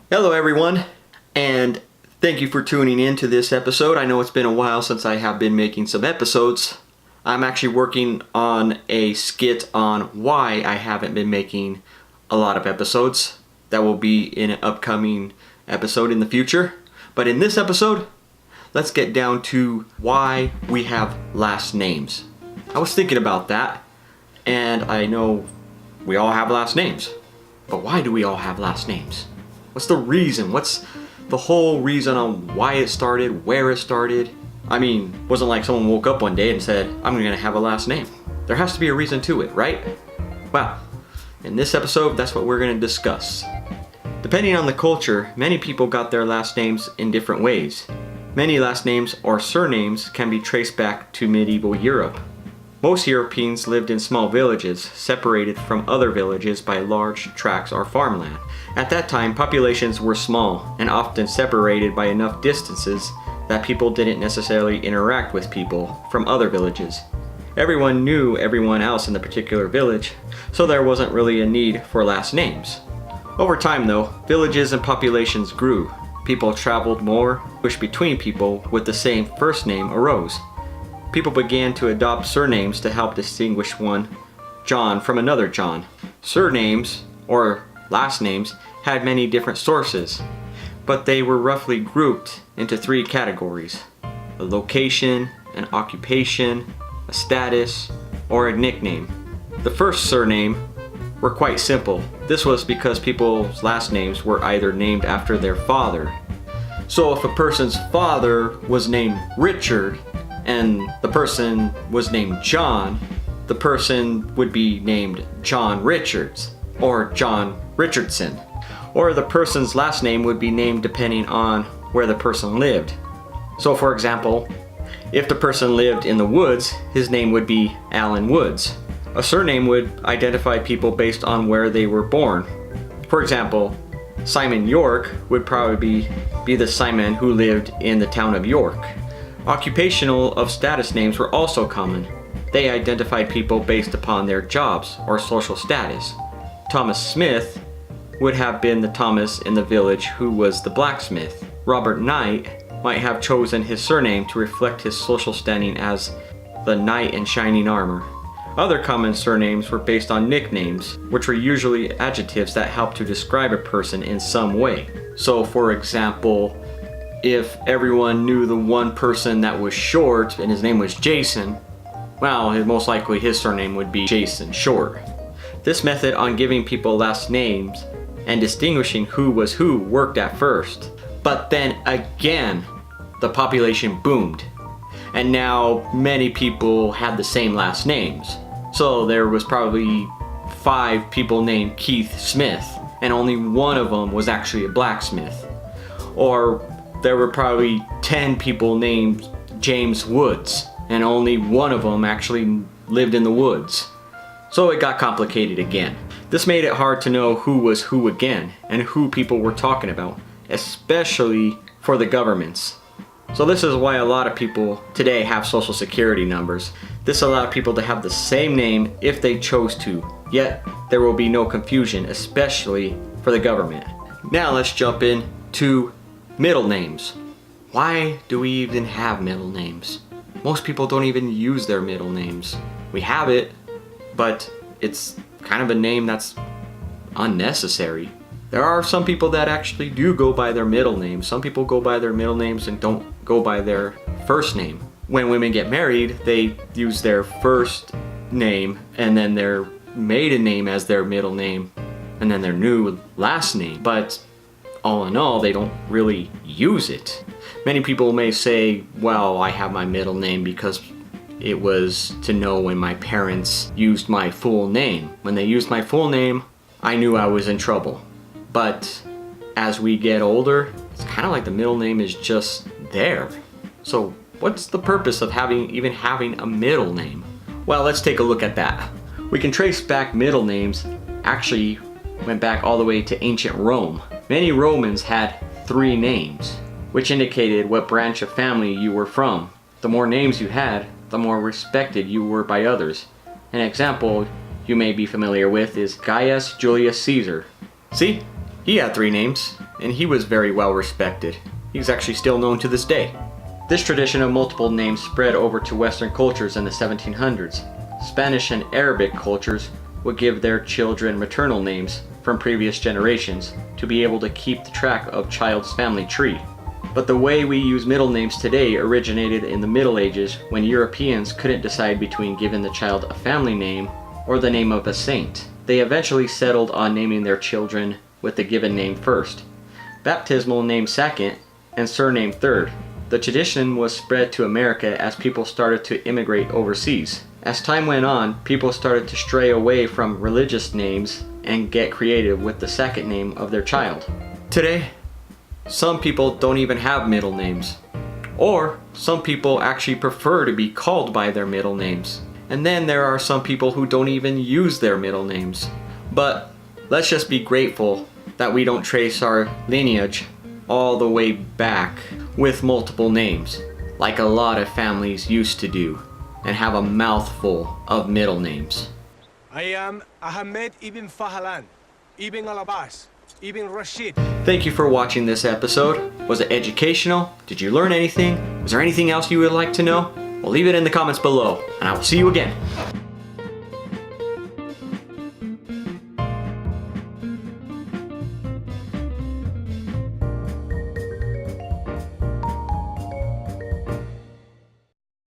Hello everyone, and thank you for tuning in to this episode. I know it's been a while since I have been making some episodes. I'm actually working on a skit on why I haven't been making a lot of episodes. That will be in an upcoming episode in the future. But in this episode, let's get down to why we have last names. I was thinking about that, and I know we all have last names. But why do we all have last names? What's the reason? What's the whole reason on why it started, where it started? I mean, it wasn't like someone woke up one day and said, I'm gonna have a last name. There has to be a reason to it, right? Well, in this episode, that's what we're gonna discuss. Depending on the culture, many people got their last names in different ways. Many last names or surnames can be traced back to medieval Europe. Most Europeans lived in small villages, separated from other villages by large tracts or farmland. At that time, populations were small and often separated by enough distances that people didn't necessarily interact with people from other villages. Everyone knew everyone else in the particular village, so there wasn't really a need for last names. Over time though, villages and populations grew. People traveled more, which between people with the same first name arose. People began to adopt surnames to help distinguish one John from another John. Surnames, or last names, had many different sources, but they were roughly grouped into three categories: a location, an occupation, a status, or a nickname. The first surname were quite simple. This was because people's last names were either named after their father. So if a person's father was named Richard, and the person was named John, the person would be named John Richards or John Richardson. Or the person's last name would be named depending on where the person lived. So for example, if the person lived in the woods, his name would be Alan Woods. A surname would identify people based on where they were born. For example, Simon York would probably be the Simon who lived in the town of York. Occupational of status names were also common. They identified people based upon their jobs or social status. Thomas Smith would have been the Thomas in the village who was the blacksmith. Robert Knight might have chosen his surname to reflect his social standing as the knight in shining armor. Other common surnames were based on nicknames, which were usually adjectives that helped to describe a person in some way. So for example, if everyone knew the one person that was short and his name was Jason, well, most likely his surname would be Jason Short. This method on giving people last names and distinguishing who was who worked at first. But then again, the population boomed. And now many people had the same last names. So there was probably 5 people named Keith Smith, and only one of them was actually a blacksmith. Or there were probably 10 people named James Woods, and only one of them actually lived in the woods. So it got complicated again. This made it hard to know who was who again, and who people were talking about, especially for the governments. So this is why a lot of people today have social security numbers. This allowed people to have the same name if they chose to, yet there will be no confusion, especially for the government. Now let's jump in to middle names. Why do we even have middle names? Most people don't even use their middle names. We have it, but it's kind of a name that's unnecessary. There are some people that actually do go by their middle names. Some people go by their middle names and don't go by their first name. When women get married, they use their first name and then their maiden name as their middle name and then their new last name. But all in all, they don't really use it. Many people may say, well, I have my middle name because it was to know when my parents used my full name. When they used my full name, I knew I was in trouble. But as we get older, it's kind of like the middle name is just there. So what's the purpose of even having a middle name? Well, let's take a look at that. We can trace back middle names actually went back all the way to ancient Rome. Many Romans had 3 names, which indicated what branch of family you were from. The more names you had, the more respected you were by others. An example you may be familiar with is Gaius Julius Caesar. See? He had 3 names. and he was very well respected. He's actually still known to this day. This tradition of multiple names spread over to Western cultures in the 1700s. Spanish and Arabic cultures would give their children maternal names from previous generations to be able to keep the track of child's family tree. But the way we use middle names today originated in the Middle Ages when Europeans couldn't decide between giving the child a family name or the name of a saint. They eventually settled on naming their children with the given name first, baptismal name second, and surname third. The tradition was spread to America as people started to immigrate overseas. As time went on, people started to stray away from religious names and get creative with the second name of their child. Today, some people don't even have middle names. Or some people actually prefer to be called by their middle names. And then there are some people who don't even use their middle names. But let's just be grateful that we don't trace our lineage all the way back with multiple names, like a lot of families used to do, and have a mouthful of middle names. I am Ahmed ibn Fahlan, ibn al-Abbas, ibn Rashid. Thank you for watching this episode. Was it educational? Did you learn anything? Was there anything else you would like to know? Well, leave it in the comments below, and I will see you again.